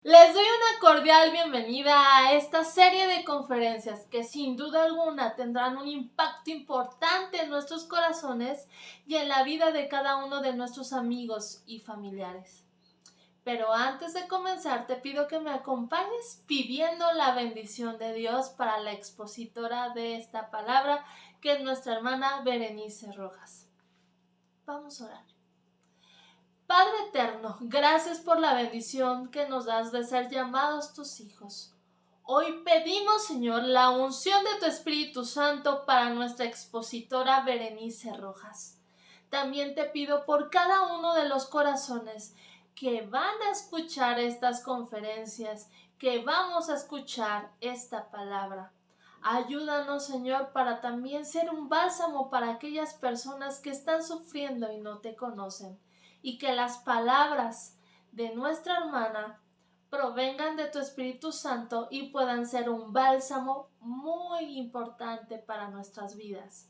Les doy una cordial bienvenida a esta serie de conferencias que sin duda alguna tendrán un impacto importante en nuestros corazones y en la vida de cada uno de nuestros amigos y familiares. Pero antes de comenzar te pido que me acompañes pidiendo la bendición de Dios para la expositora de esta palabra, que es nuestra hermana Berenice Rojas. Vamos a orar. Padre eterno, gracias por la bendición que nos das de ser llamados tus hijos. Hoy pedimos, Señor, la unción de tu Espíritu Santo para nuestra expositora Berenice Rojas. También te pido por cada uno de los corazones que van a escuchar estas conferencias, que vamos a escuchar esta palabra. Ayúdanos, Señor, para también ser un bálsamo para aquellas personas que están sufriendo y no te conocen. Y que las palabras de nuestra hermana provengan de tu Espíritu Santo y puedan ser un bálsamo muy importante para nuestras vidas.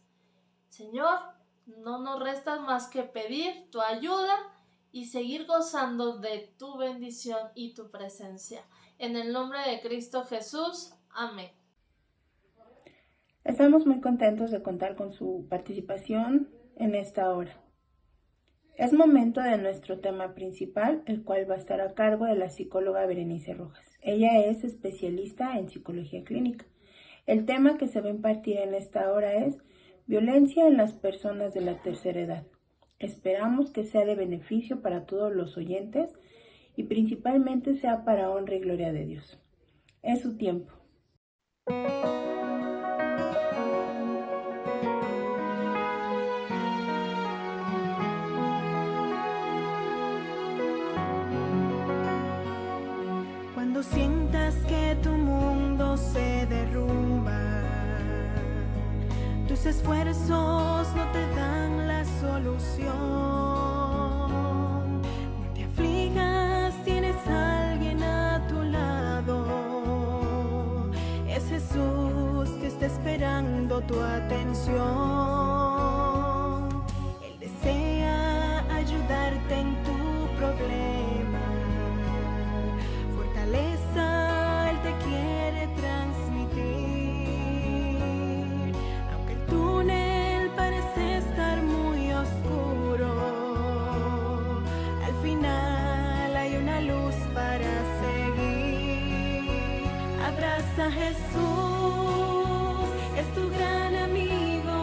Señor, no nos resta más que pedir tu ayuda y seguir gozando de tu bendición y tu presencia. En el nombre de Cristo Jesús. Amén. Estamos muy contentos de contar con su participación en esta hora. Es momento de nuestro tema principal, el cual va a estar a cargo de la psicóloga Berenice Rojas. Ella es especialista en psicología clínica. El tema que se va a impartir en esta hora es violencia en las personas de la tercera edad. Esperamos que sea de beneficio para todos los oyentes y principalmente sea para honra y gloria de Dios. Es su tiempo. Cuando sientas que tu mundo se derrumba, tus esfuerzos no te dan la solución. No te afligas, tienes a alguien a tu lado. Es Jesús que está esperando tu atención. Él desea ayudarte en tu problema. Él te quiere transmitir, aunque el túnel parece estar muy oscuro, al final hay una luz para seguir. Abraza a Jesús, es tu gran amigo,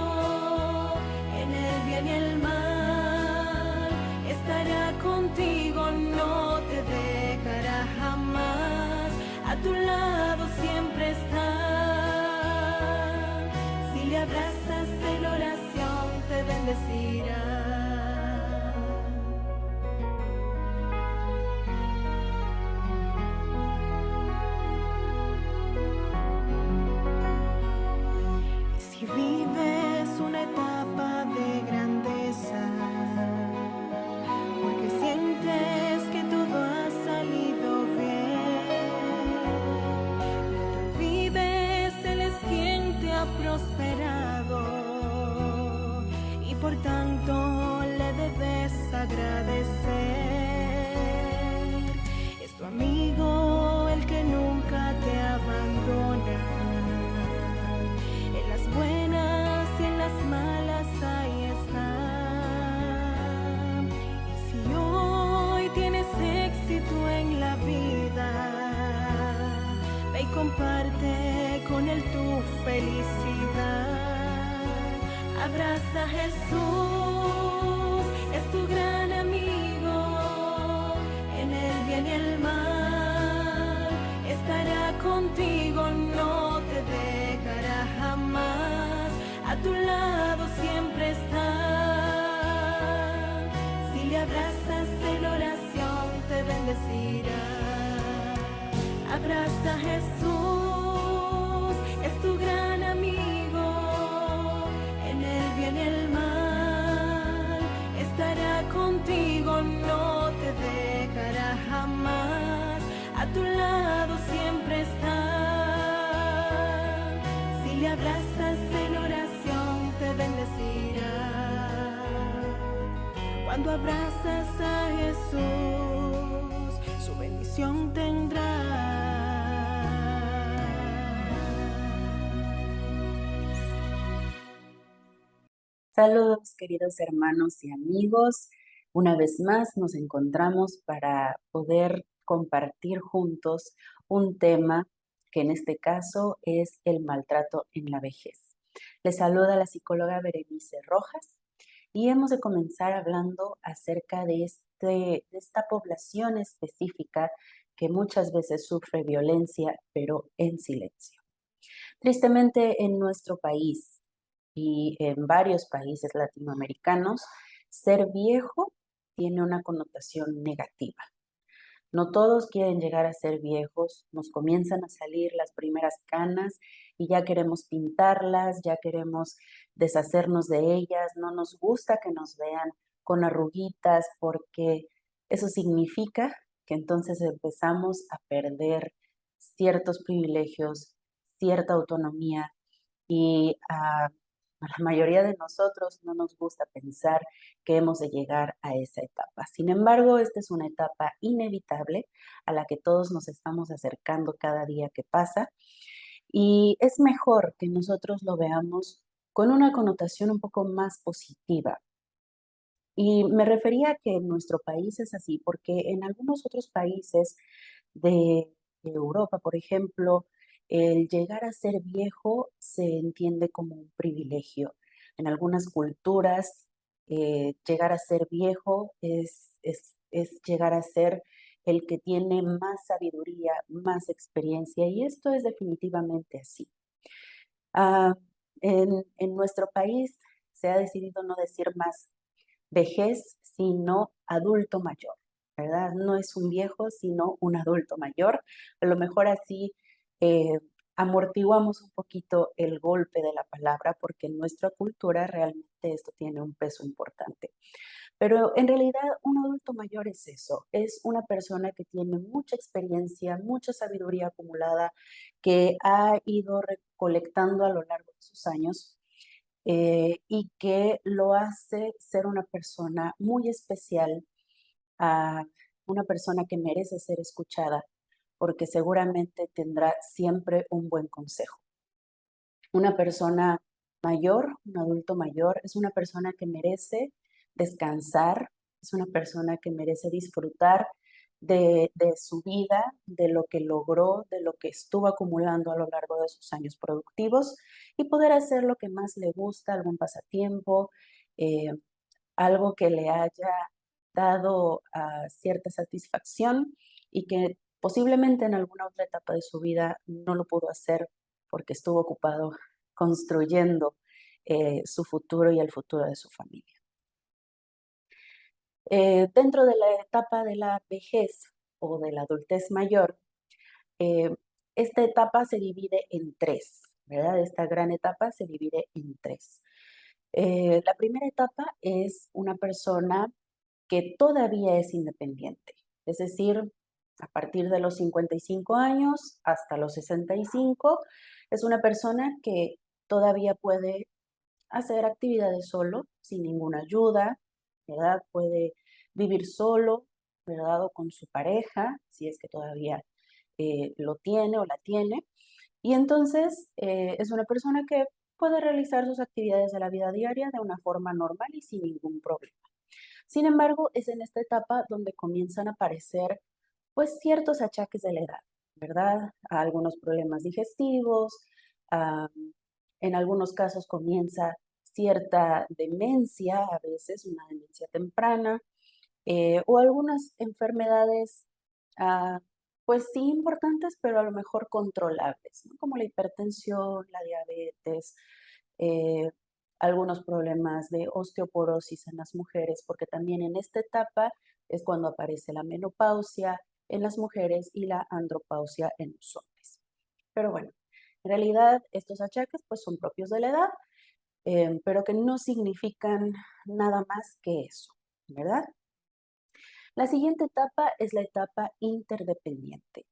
en el bien y el mal estará contigo, no te dejará jamás, a tu lado siempre está. Si le abrazas en oración te bendecirá. Y si vives una etapa de grandeza, porque sientes que todo ha salido bien, no te olvides, Él es quien te ha prosperado y por tanto le debes agradecer. Es tu amigo el que nunca te abandona, en las buenas y en las malas ahí está. Y si hoy tienes éxito en la vida, ve y comparte con él tu felicidad. Abraza a Jesús, es tu gran amigo, en el bien y el mal estará contigo, no te dejará jamás, a tu lado siempre está. Si le abrazas en oración te bendecirá. Abraza a Jesús, es tu gran amigo, en el bien y el mal estará contigo, no te dejará jamás, a tu lado siempre está. Si le abrazas en oración te bendecirá. Cuando abrazas a Jesús, su bendición tendrás. Saludos, queridos hermanos y amigos. Una vez más nos encontramos para poder compartir juntos un tema que en este caso es el maltrato en la vejez. Les saluda la psicóloga Berenice Rojas y hemos de comenzar hablando acerca de esta población específica que muchas veces sufre violencia, pero en silencio. Tristemente, en nuestro país y en varios países latinoamericanos, ser viejo tiene una connotación negativa. No todos quieren llegar a ser viejos, nos comienzan a salir las primeras canas y ya queremos pintarlas, ya queremos deshacernos de ellas, no nos gusta que nos vean con arruguitas porque eso significa que entonces empezamos a perder ciertos privilegios, cierta autonomía y a la mayoría de nosotros no nos gusta pensar que hemos de llegar a esa etapa. Sin embargo, esta es una etapa inevitable a la que todos nos estamos acercando cada día que pasa y es mejor que nosotros lo veamos con una connotación un poco más positiva. Y me refería a que en nuestro país es así, porque en algunos otros países de Europa, por ejemplo, el llegar a ser viejo se entiende como un privilegio. En algunas culturas, llegar a ser viejo es llegar a ser el que tiene más sabiduría, más experiencia, y esto es definitivamente así. Ah, en nuestro país se ha decidido no decir más vejez, sino adulto mayor, ¿verdad? No es un viejo, sino un adulto mayor. A lo mejor así eh, amortiguamos un poquito el golpe de la palabra, porque en nuestra cultura realmente esto tiene un peso importante. Pero en realidad un adulto mayor es eso, es una persona que tiene mucha experiencia, mucha sabiduría acumulada, que ha ido recolectando a lo largo de sus años y que lo hace ser una persona muy especial, a una persona que merece ser escuchada, porque seguramente tendrá siempre un buen consejo. Una persona mayor, un adulto mayor, es una persona que merece descansar, es una persona que merece disfrutar de su vida, de lo que logró, de lo que estuvo acumulando a lo largo de sus años productivos y poder hacer lo que más le gusta, algún pasatiempo, eh, algo que le haya dado cierta satisfacción y que posiblemente en alguna otra etapa de su vida no lo pudo hacer porque estuvo ocupado construyendo su futuro y el futuro de su familia. Dentro de la etapa de la vejez o de la adultez mayor, eh, esta etapa se divide en tres, ¿verdad? Esta gran etapa se divide en tres. La primera etapa es una persona que todavía es independiente, es decir, a partir de los 55 años hasta los 65, es una persona que todavía puede hacer actividades solo, sin ninguna ayuda, ¿verdad? Puede vivir solo, ¿verdad? O con su pareja, si es que todavía lo tiene o la tiene. Y entonces es una persona que puede realizar sus actividades de la vida diaria de una forma normal y sin ningún problema. Sin embargo, es en esta etapa donde comienzan a aparecer pues ciertos achaques de la edad, ¿verdad? A algunos problemas digestivos, a, en algunos casos comienza cierta demencia, a veces una demencia temprana, o algunas enfermedades, ah, pues sí importantes, pero a lo mejor controlables, ¿no? Como la hipertensión, la diabetes, eh, algunos problemas de osteoporosis en las mujeres, porque también en esta etapa es cuando aparece la menopausia en las mujeres y la andropausia en los hombres. Pero bueno, en realidad estos achaques pues son propios de la edad, pero que no significan nada más que eso, ¿verdad? La siguiente etapa es la etapa interdependiente.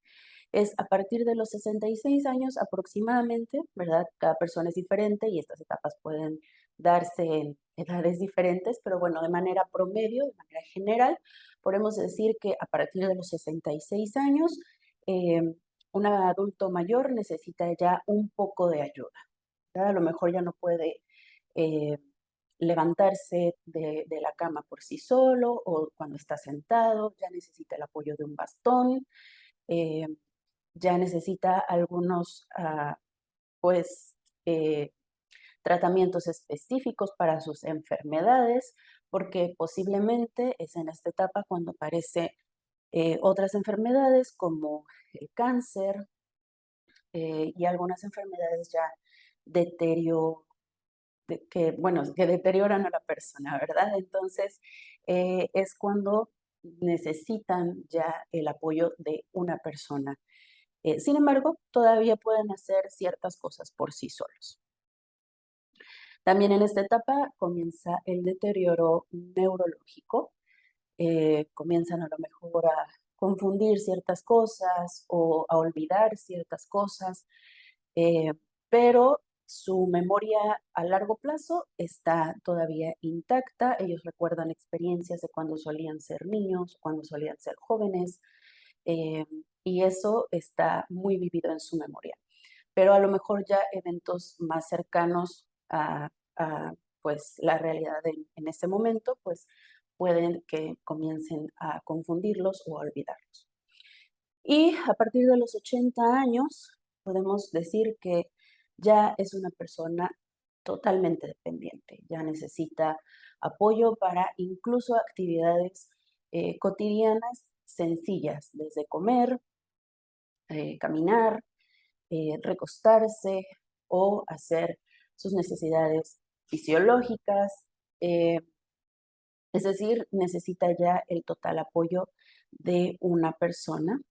Es a partir de los 66 años aproximadamente, ¿verdad? Cada persona es diferente y estas etapas pueden darse en edades diferentes, pero bueno, de manera promedio, de manera general, podemos decir que a partir de los 66 años, eh, un adulto mayor necesita ya un poco de ayuda, ¿verdad? A lo mejor ya no puede eh, levantarse de la cama por sí solo o cuando está sentado, ya necesita el apoyo de un bastón, eh, ya necesita algunos, pues, eh, tratamientos específicos para sus enfermedades, porque posiblemente es en esta etapa cuando aparecen otras enfermedades como el cáncer y algunas enfermedades ya deterioro, bueno, que deterioran a la persona, ¿verdad? Entonces, es cuando necesitan ya el apoyo de una persona. Sin embargo, todavía pueden hacer ciertas cosas por sí solos. También en esta etapa comienza el deterioro neurológico, comienzan a lo mejor a confundir ciertas cosas o a olvidar ciertas cosas, eh, pero su memoria a largo plazo está todavía intacta. Ellos recuerdan experiencias de cuando solían ser niños, cuando solían ser jóvenes, eh, y eso está muy vivido en su memoria. Pero a lo mejor ya eventos más cercanos a, pues, la realidad en ese momento, pues pueden que comiencen a confundirlos o a olvidarlos. Y a partir de los 80 años, podemos decir que ya es una persona totalmente dependiente, ya necesita apoyo para incluso actividades cotidianas sencillas, desde comer, caminar, recostarse o hacer sus necesidades fisiológicas. eh, es decir, necesita ya el total apoyo de una persona.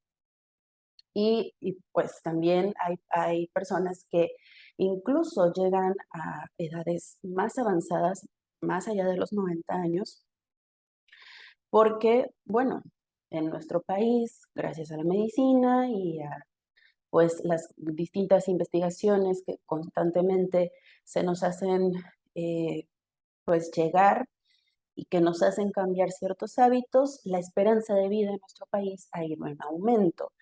Y pues también hay personas que incluso llegan a edades más avanzadas, más allá de los 90 años, porque, bueno, en nuestro país, gracias a la medicina y a pues las distintas investigaciones que constantemente se nos hacen pues llegar y que nos hacen cambiar ciertos hábitos, la esperanza de vida en nuestro país ha ido en aumento.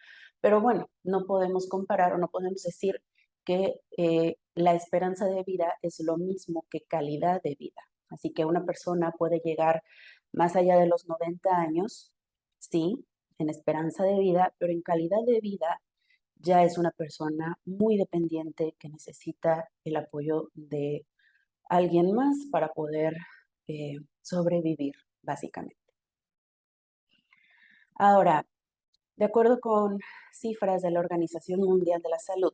Pero bueno, no podemos comparar o no podemos decir que la esperanza de vida es lo mismo que calidad de vida. Así que una persona puede llegar más allá de los 90 años, sí, en esperanza de vida, pero en calidad de vida ya es una persona muy dependiente que necesita el apoyo de alguien más para poder sobrevivir, básicamente. Ahora, de acuerdo con cifras de la Organización Mundial de la Salud,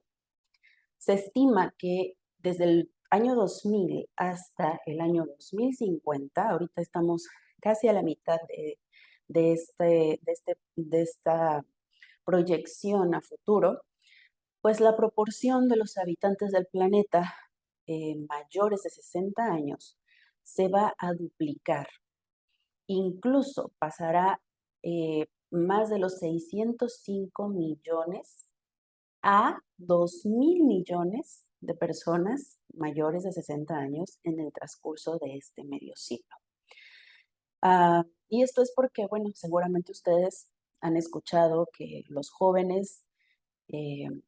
se estima que desde el año 2000 hasta el año 2050, ahorita estamos casi a la mitad de esta proyección a futuro, pues la proporción de los habitantes del planeta mayores de 60 años se va a duplicar. Incluso pasará más de los 605 millones a 2.000 millones de personas mayores de 60 años en el transcurso de este medio siglo. Y esto es porque, bueno, seguramente ustedes han escuchado que los jóvenes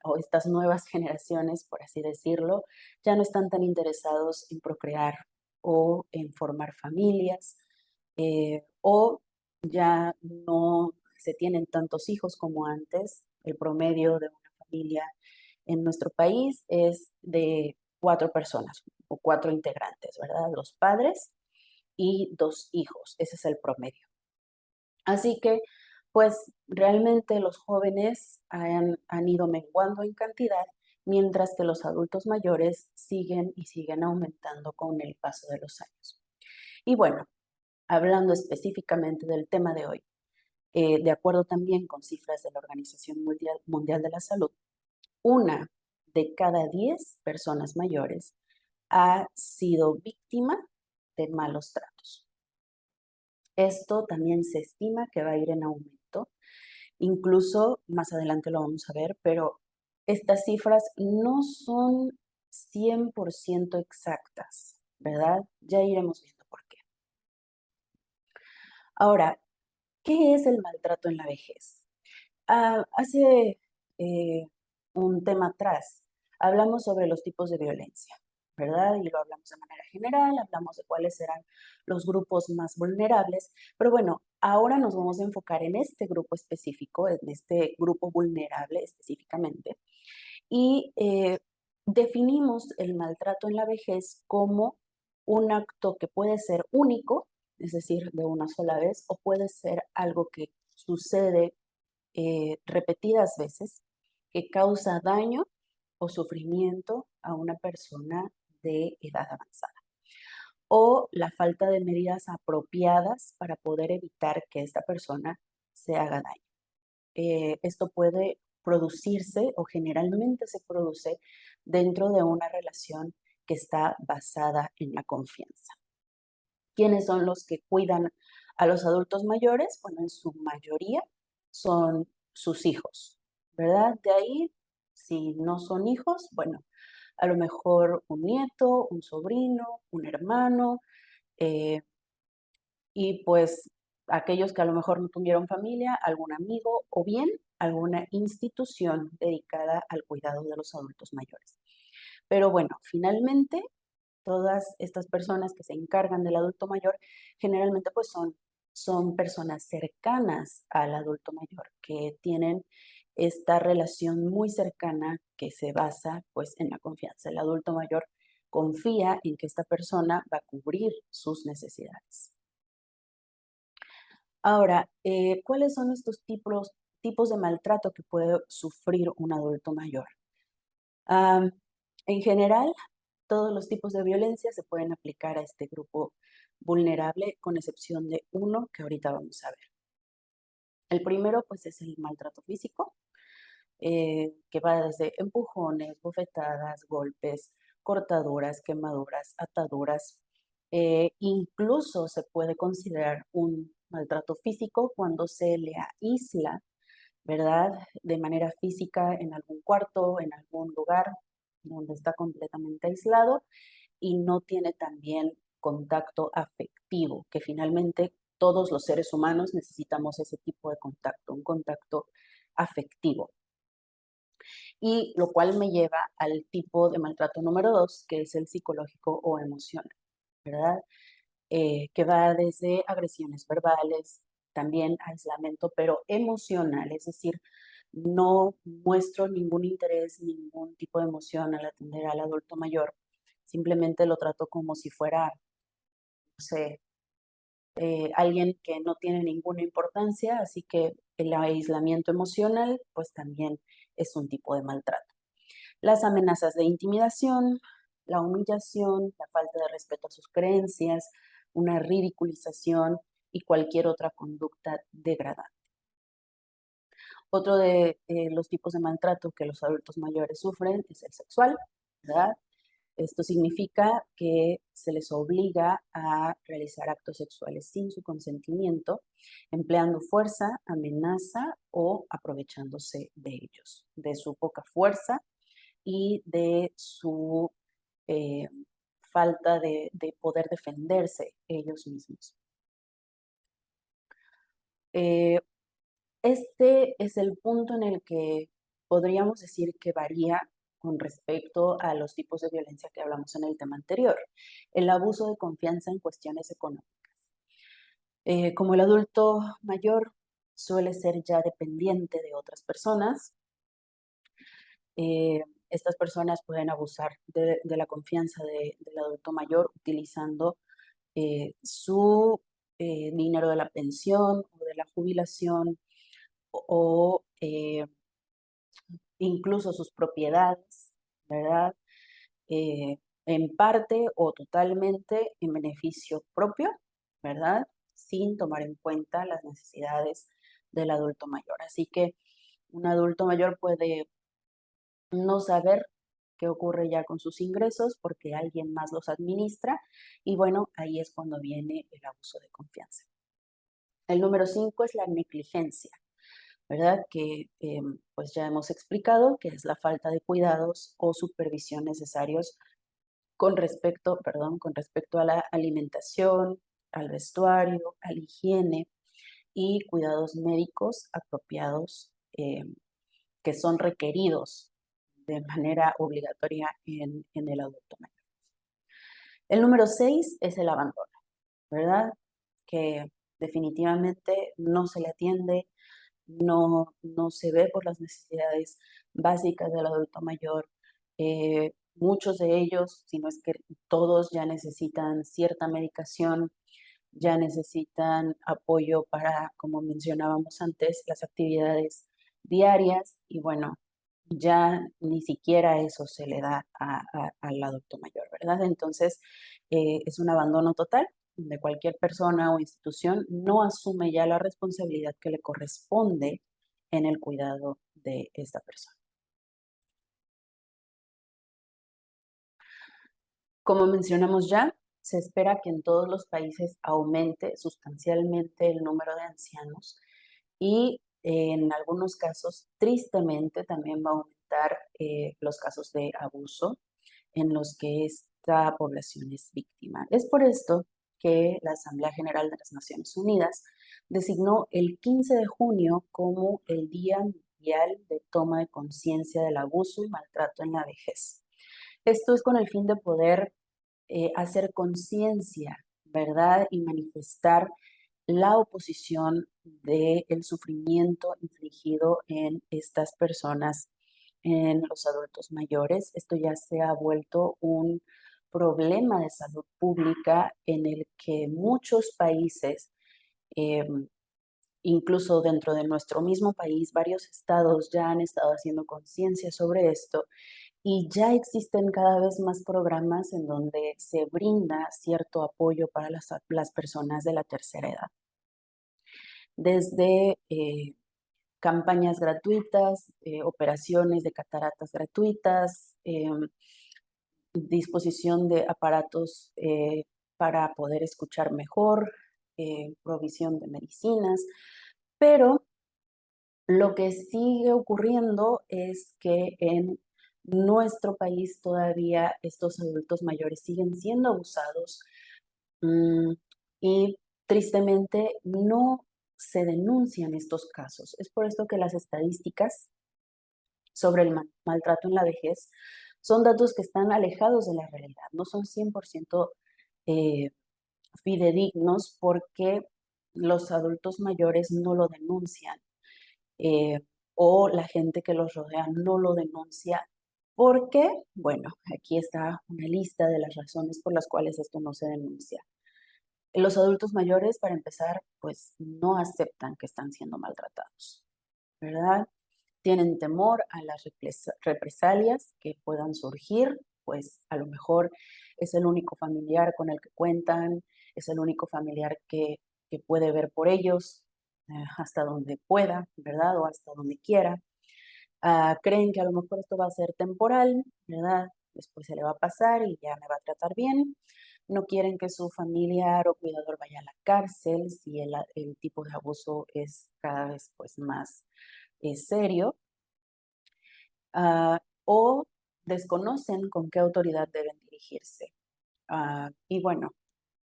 o estas nuevas generaciones, por así decirlo, ya no están tan interesados en procrear o en formar familias, o ya no se tienen tantos hijos como antes. El promedio de una familia en nuestro país es de 4 personas o 4 integrantes, ¿verdad? Los padres y 2 hijos, ese es el promedio. Así que, pues realmente los jóvenes han ido menguando en cantidad, mientras que los adultos mayores siguen y siguen aumentando con el paso de los años. Y bueno, hablando específicamente del tema de hoy, de acuerdo también con cifras de la Organización Mundial de la Salud, 1 de cada 10 personas mayores ha sido víctima de malos tratos. Esto también se estima que va a ir en aumento. Incluso más adelante lo vamos a ver, pero estas cifras no son 100% exactas, ¿verdad? Ya iremos viendo por qué. Ahora, ¿Qué es el maltrato en la vejez? Hace un tema atrás hablamos sobre los tipos de violencia, ¿verdad? Y lo hablamos de manera general, hablamos de cuáles serán los grupos más vulnerables, pero bueno, ahora nos vamos a enfocar en este grupo específico, en este grupo vulnerable específicamente, y definimos el maltrato en la vejez como un acto que puede ser único, es decir, de una sola vez, o puede ser algo que sucede repetidas veces, que causa daño o sufrimiento a una persona de edad avanzada, o la falta de medidas apropiadas para poder evitar que esta persona se haga daño. Esto puede producirse o generalmente se produce dentro de una relación que está basada en la confianza. ¿Quiénes son los que cuidan a los adultos mayores? Bueno, en su mayoría son sus hijos, ¿verdad? De ahí, si no son hijos, bueno, a lo mejor un nieto, un sobrino, un hermano, eh, y pues aquellos que a lo mejor no tuvieron familia, algún amigo o bien alguna institución dedicada al cuidado de los adultos mayores. Pero bueno, finalmente todas estas personas que se encargan del adulto mayor generalmente pues son personas cercanas al adulto mayor que tienen esta relación muy cercana que se basa pues en la confianza. El adulto mayor confía en que esta persona va a cubrir sus necesidades. Ahora, ¿cuáles son estos tipos de maltrato que puede sufrir un adulto mayor? Am, en general, todos los tipos de violencia se pueden aplicar a este grupo vulnerable, con excepción de uno que ahorita vamos a ver. El primero, pues, es el maltrato físico, que va desde empujones, bofetadas, golpes, cortaduras, quemaduras, ataduras. Incluso se puede considerar un maltrato físico cuando se le aísla, ¿verdad? De manera física en algún cuarto, en algún lugar donde está completamente aislado y no tiene también contacto afectivo, que finalmente todos los seres humanos necesitamos ese tipo de contacto, un contacto afectivo. Y lo cual me lleva al tipo de maltrato número 2, que es el psicológico o emocional, ¿verdad? Que va desde agresiones verbales, también aislamiento, pero emocional, es decir, no muestro ningún interés, ningún tipo de emoción al atender al adulto mayor, simplemente lo trato como si fuera, no sé, alguien que no tiene ninguna importancia, así que el aislamiento emocional, pues también es un tipo de maltrato. Las amenazas de intimidación, la humillación, la falta de respeto a sus creencias, una ridiculización y cualquier otra conducta degradante. Otro de los tipos de maltrato que los adultos mayores sufren es el sexual, ¿verdad? Esto significa que se les obliga a realizar actos sexuales sin su consentimiento, empleando fuerza, amenaza o aprovechándose de ellos, de su poca fuerza y de su eh, falta de poder defenderse ellos mismos. Eh, este es el punto en el que podríamos decir que varía con respecto a los tipos de violencia que hablamos en el tema anterior. El abuso de confianza en cuestiones económicas. Como el adulto mayor suele ser ya dependiente de otras personas, estas personas pueden abusar de la confianza del adulto mayor utilizando su dinero de la pensión o de la jubilación o incluso sus propiedades, ¿verdad? En parte o totalmente en beneficio propio, ¿verdad? Sin tomar en cuenta las necesidades del adulto mayor. Así que un adulto mayor puede no saber qué ocurre ya con sus ingresos porque alguien más los administra y bueno, ahí es cuando viene el abuso de confianza. El número 5 es la negligencia, ¿verdad? Que pues ya hemos explicado que es la falta de cuidados o supervisión necesarios con respecto a la alimentación, al vestuario, a la higiene y cuidados médicos apropiados que son requeridos de manera obligatoria en el adulto mayor. El número 6 es el abandono, ¿verdad? Que definitivamente no se le atiende, no se ve por las necesidades básicas del adulto mayor. Muchos de ellos, si no es que todos, ya necesitan cierta medicación, ya necesitan apoyo para, como mencionábamos antes, las actividades diarias y bueno, ya ni siquiera eso se le da al adulto mayor, ¿verdad? Entonces, es un abandono total donde cualquier persona o institución no asume ya la responsabilidad que le corresponde en el cuidado de esta persona. Como mencionamos ya, se espera que en todos los países aumente sustancialmente el número de ancianos y en algunos casos, tristemente, también va a aumentar los casos de abuso en los que esta población es víctima. Es por esto que la Asamblea General de las Naciones Unidas designó el 15 de junio como el Día Mundial de Toma de Conciencia del Abuso y Maltrato en la Vejez. Esto es con el fin de poder hacer conciencia, ¿verdad? Y manifestar la oposición del sufrimiento infligido en estas personas, en los adultos mayores. Esto ya se ha vuelto un problema de salud pública en el que muchos países, eh, incluso dentro de nuestro mismo país, varios estados ya han estado haciendo conciencia sobre esto y ya existen cada vez más programas en donde se brinda cierto apoyo para las personas de la tercera edad. Desde campañas gratuitas, operaciones de cataratas gratuitas, disposición de aparatos para poder escuchar mejor, provisión de medicinas, pero lo que sigue ocurriendo es que en nuestro país todavía estos adultos mayores siguen siendo abusados y tristemente no se denuncian estos casos. Es por esto que las estadísticas sobre el maltrato en la vejez son datos que están alejados de la realidad, no son 100% eh, fidedignos porque los adultos mayores no lo denuncian eh, o la gente que los rodea no lo denuncia. ¿Por qué? Bueno, aquí está una lista de las razones por las cuales esto no se denuncia. Los adultos mayores, para empezar, pues no aceptan que están siendo maltratados, ¿verdad? Tienen temor a las represalias que puedan surgir, pues a lo mejor es el único familiar con el que cuentan, es el único familiar que puede ver por ellos hasta donde pueda, ¿verdad? O hasta donde quiera. Creen que a lo mejor esto va a ser temporal, ¿verdad? Después se le va a pasar y ya me va a tratar bien. No quieren que su familiar o cuidador vaya a la cárcel si el tipo de abuso es cada vez pues, más serio. O desconocen con qué autoridad deben dirigirse. Y bueno,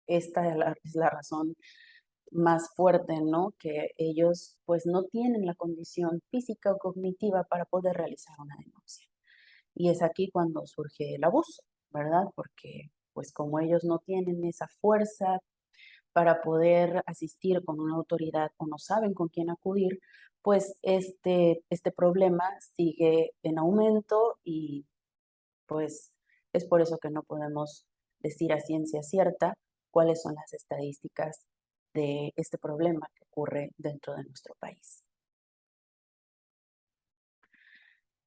esta es la razón más fuerte, ¿no? Que ellos pues no tienen la condición física o cognitiva para poder realizar una denuncia. Y es aquí cuando surge el abuso, ¿verdad? Porque pues como ellos no tienen esa fuerza para poder asistir con una autoridad o no saben con quién acudir, pues este problema sigue en aumento y pues es por eso que no podemos decir a ciencia cierta cuáles son las estadísticas de este problema que ocurre dentro de nuestro país.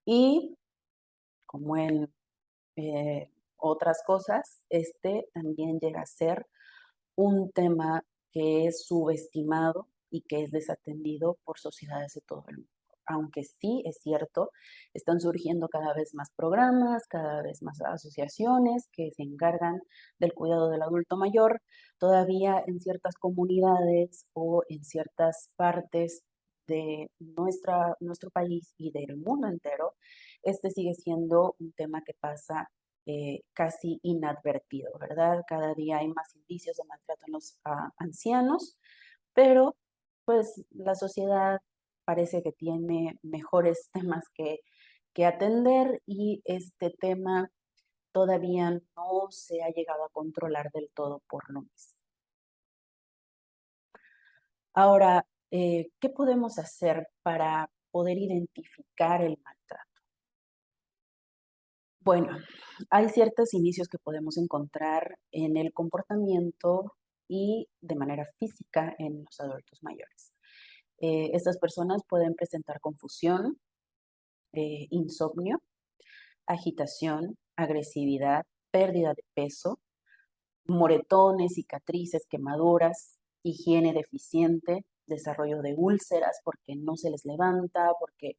Y como en otras cosas, este también llega a ser un tema que es subestimado y que es desatendido por sociedades de todo el mundo. Aunque sí es cierto, están surgiendo cada vez más programas, cada vez más asociaciones que se encargan del cuidado del adulto mayor. Todavía en ciertas comunidades o en ciertas partes de nuestro país y del mundo entero, este sigue siendo un tema que pasa casi inadvertido, ¿verdad? Cada día hay más indicios de maltrato en los ancianos, pero pues la sociedad parece que tiene mejores temas que atender y este tema todavía no se ha llegado a controlar del todo por lo mismo. Ahora, ¿qué podemos hacer para poder identificar el maltrato? Bueno, hay ciertos inicios que podemos encontrar en el comportamiento y de manera física en los adultos mayores. Estas personas pueden presentar confusión, insomnio, agitación, agresividad, pérdida de peso, moretones, cicatrices, quemaduras, higiene deficiente, desarrollo de úlceras porque no se les levanta, porque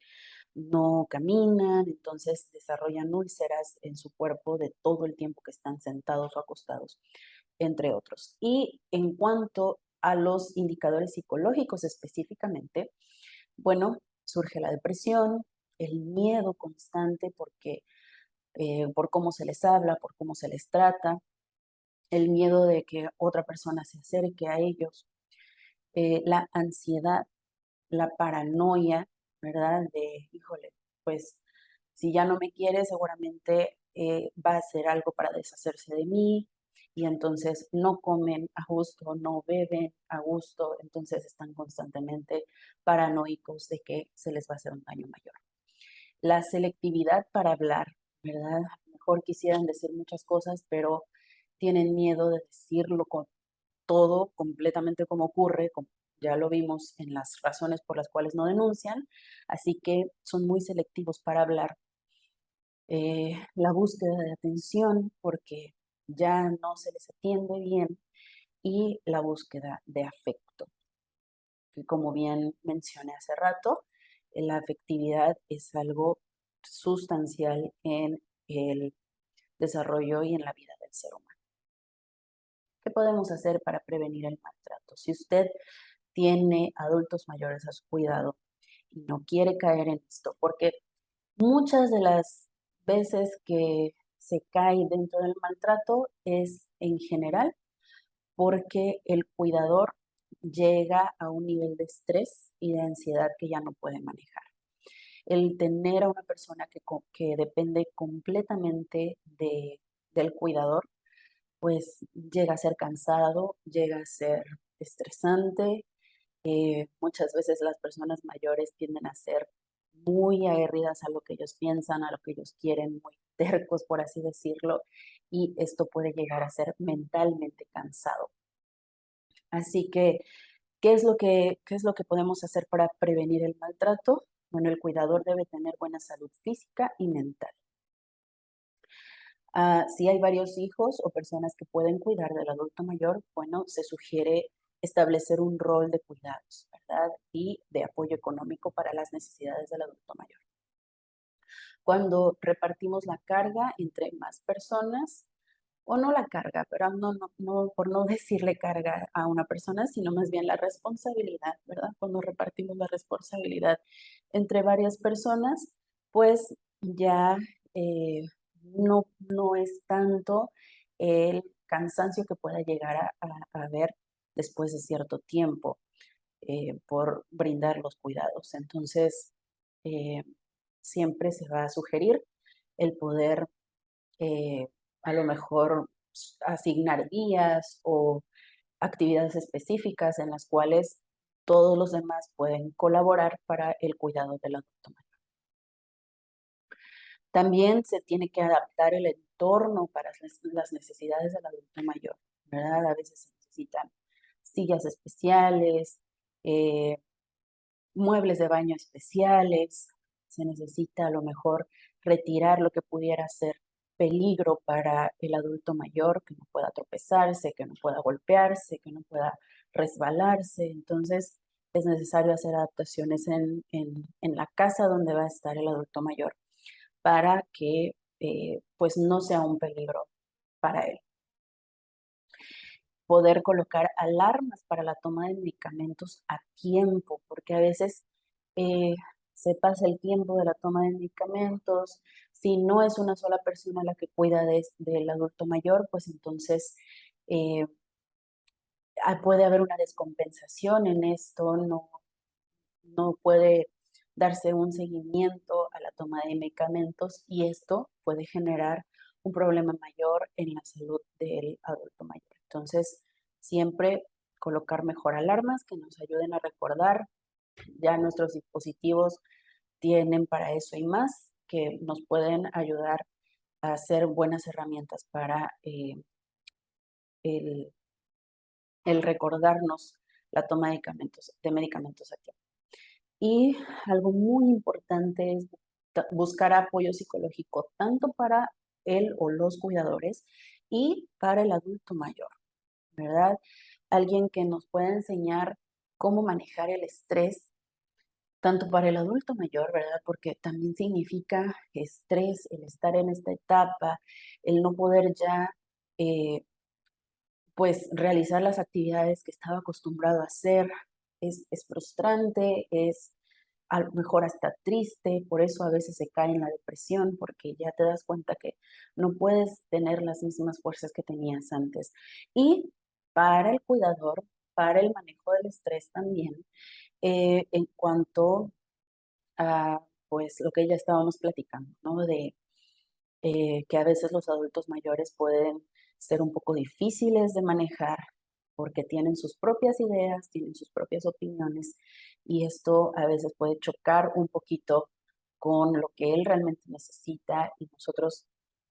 no caminan, entonces desarrollan úlceras en su cuerpo de todo el tiempo que están sentados o acostados, entre otros. Y en cuanto a los indicadores psicológicos específicamente, bueno, surge la depresión, el miedo constante porque por cómo se les habla, por cómo se les trata, el miedo de que otra persona se acerque a ellos, la ansiedad, la paranoia, ¿verdad? De, híjole, pues si ya no me quiere, seguramente va a hacer algo para deshacerse de mí y entonces no comen a gusto, no beben a gusto, entonces están constantemente paranoicos de que se les va a hacer un daño mayor. La selectividad para hablar, ¿verdad? Mejor quisieran decir muchas cosas, pero tienen miedo de decirlo con todo completamente como ocurre, como ya lo vimos en las razones por las cuales no denuncian, así que son muy selectivos para hablar. La búsqueda de atención, porque ya no se les atiende bien, y la búsqueda de afecto, que como bien mencioné hace rato, la afectividad es algo sustancial en el desarrollo y en la vida del ser humano. ¿Qué podemos hacer para prevenir el maltrato? Si usted tiene adultos mayores a su cuidado y no quiere caer en esto, porque muchas de las veces que se cae dentro del maltrato es en general porque el cuidador llega a un nivel de estrés y de ansiedad que ya no puede manejar. El tener a una persona que depende completamente del cuidador, pues llega a ser cansado, llega a ser estresante. Muchas veces las personas mayores tienden a ser muy aguerridas a lo que ellos piensan, a lo que ellos quieren, muy tercos, por así decirlo, y esto puede llegar a ser mentalmente cansado. Así que, qué es lo que podemos hacer para prevenir el maltrato? Bueno, el cuidador debe tener buena salud física y mental. Si hay varios hijos o personas que pueden cuidar del adulto mayor, bueno, se sugiere establecer un rol de cuidados, ¿verdad? Y de apoyo económico para las necesidades del adulto mayor. Cuando repartimos la carga entre más personas, o no la carga, pero no, por no decirle carga a una persona, sino más bien la responsabilidad, ¿verdad? Cuando repartimos la responsabilidad entre varias personas, pues ya no es tanto el cansancio que pueda llegar a haber después de cierto tiempo por brindar los cuidados. Entonces, eh, siempre se va a sugerir el poder a lo mejor asignar días o actividades específicas en las cuales todos los demás pueden colaborar para el cuidado del adulto mayor. También se tiene que adaptar el entorno para las necesidades del adulto mayor, ¿verdad? A veces se necesitan sillas especiales, eh, muebles de baño especiales, se necesita a lo mejor retirar lo que pudiera ser peligro para el adulto mayor, que no pueda tropezarse, que no pueda golpearse, que no pueda resbalarse. Entonces es necesario hacer adaptaciones en la casa donde va a estar el adulto mayor para que pues no sea un peligro para él. Poder colocar alarmas para la toma de medicamentos a tiempo, porque a veces eh, se pasa el tiempo de la toma de medicamentos. Si no es una sola persona la que cuida del adulto mayor, pues entonces eh, puede haber una descompensación en esto, no puede darse un seguimiento a la toma de medicamentos y esto puede generar un problema mayor en la salud del adulto mayor. Entonces, siempre colocar mejor alarmas que nos ayuden a recordar. Ya nuestros dispositivos tienen para eso y más, que nos pueden ayudar a hacer buenas herramientas para el, el recordarnos la toma de medicamentos a tiempo. Y algo muy importante es buscar apoyo psicológico tanto para él o los cuidadores y para el adulto mayor, ¿verdad? Alguien que nos pueda enseñar cómo manejar el estrés, tanto para el adulto mayor, ¿verdad? Porque también significa estrés el estar en esta etapa, el no poder ya, pues, realizar las actividades que estaba acostumbrado a hacer. Es frustrante, es a lo mejor hasta triste, por eso a veces se cae en la depresión, porque ya te das cuenta que no puedes tener las mismas fuerzas que tenías antes. Y para el cuidador, para el manejo del estrés también, en cuanto a, pues, lo que ya estábamos platicando, ¿no? De que a veces los adultos mayores pueden ser un poco difíciles de manejar porque tienen sus propias ideas, tienen sus propias opiniones y esto a veces puede chocar un poquito con lo que él realmente necesita y nosotros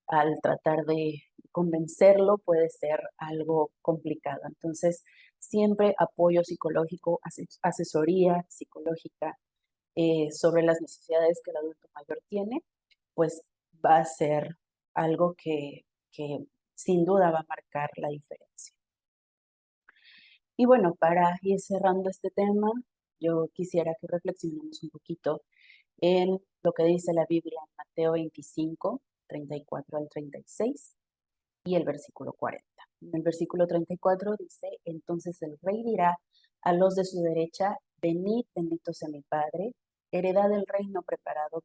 al tratar de convencerlo puede ser algo complicado. Entonces, siempre apoyo psicológico, asesoría psicológica sobre las necesidades que el adulto mayor tiene, pues va a ser algo que sin duda va a marcar la diferencia. Y bueno, para ir cerrando este tema, yo quisiera que reflexionemos un poquito en lo que dice la Biblia en Mateo 25, 34 al 36 y el versículo 40. En el versículo 34 dice, entonces el rey dirá a los de su derecha, venid, benditos sea mi Padre, heredad del reino preparado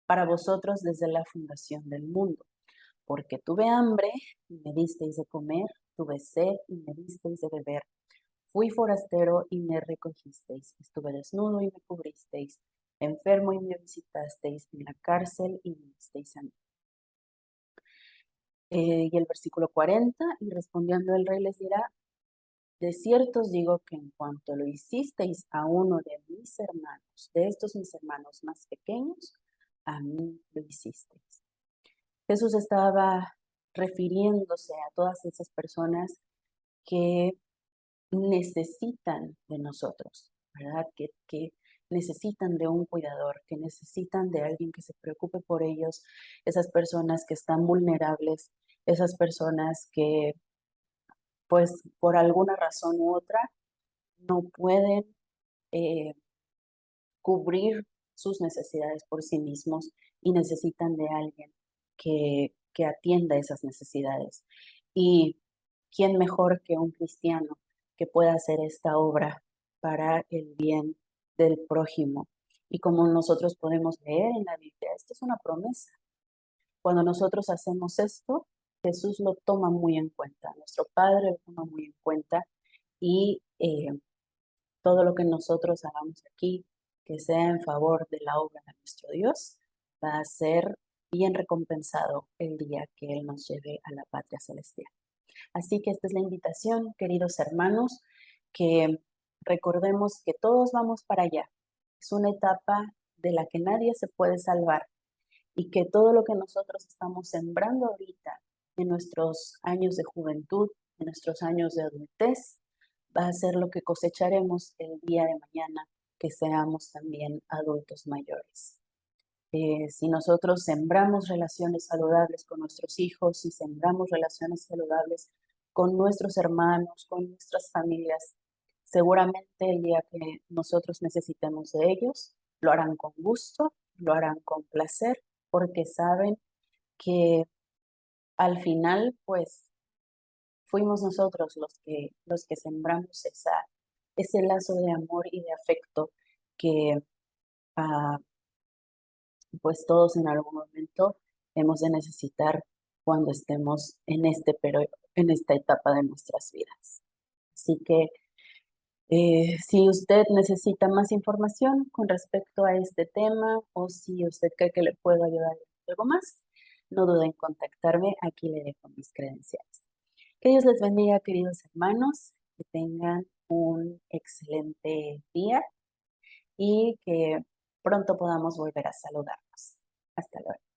para vosotros desde la fundación del mundo. Porque tuve hambre y me disteis de comer, tuve sed y me disteis de beber. Fui forastero y me recogisteis, estuve desnudo y me cubristeis, enfermo y me visitasteis, en la cárcel y me disteis a mí. Y el versículo 40, y respondiendo el rey les dirá, de cierto os digo que en cuanto lo hicisteis a uno de mis hermanos, de estos mis hermanos más pequeños, a mí lo hicisteis. Jesús estaba refiriéndose a todas esas personas que necesitan de nosotros, ¿verdad? Que necesitan de un cuidador, que necesitan de alguien que se preocupe por ellos, esas personas que están vulnerables, esas personas que, pues, por alguna razón u otra, no pueden eh, cubrir sus necesidades por sí mismos y necesitan de alguien que atienda esas necesidades. Y quién mejor que un cristiano que pueda hacer esta obra para el bien del prójimo. Y como nosotros podemos leer en la Biblia, esto es una promesa. Cuando nosotros hacemos esto, Jesús lo toma muy en cuenta, nuestro Padre lo toma muy en cuenta y todo lo que nosotros hagamos aquí, que sea en favor de la obra de nuestro Dios, va a ser bien recompensado el día que Él nos lleve a la patria celestial. Así que esta es la invitación, queridos hermanos, que recordemos que todos vamos para allá. Es una etapa de la que nadie se puede salvar y que todo lo que nosotros estamos sembrando ahorita en nuestros años de juventud, en nuestros años de adultez, va a ser lo que cosecharemos el día de mañana que seamos también adultos mayores. Si nosotros sembramos relaciones saludables con nuestros hijos, si sembramos relaciones saludables con nuestros hermanos, con nuestras familias, seguramente el día que nosotros necesitemos de ellos, lo harán con gusto, lo harán con placer, porque saben que al final, pues, fuimos nosotros los que sembramos ese lazo de amor y de afecto que ah, pues todos en algún momento hemos de necesitar cuando estemos en en esta etapa de nuestras vidas. Así que si usted necesita más información con respecto a este tema o si usted cree que le puedo ayudar en algo más, no duden en contactarme. Aquí le dejo mis credenciales. Que Dios les bendiga, queridos hermanos, que tengan un excelente día y que pronto podamos volver a saludarnos. Hasta luego.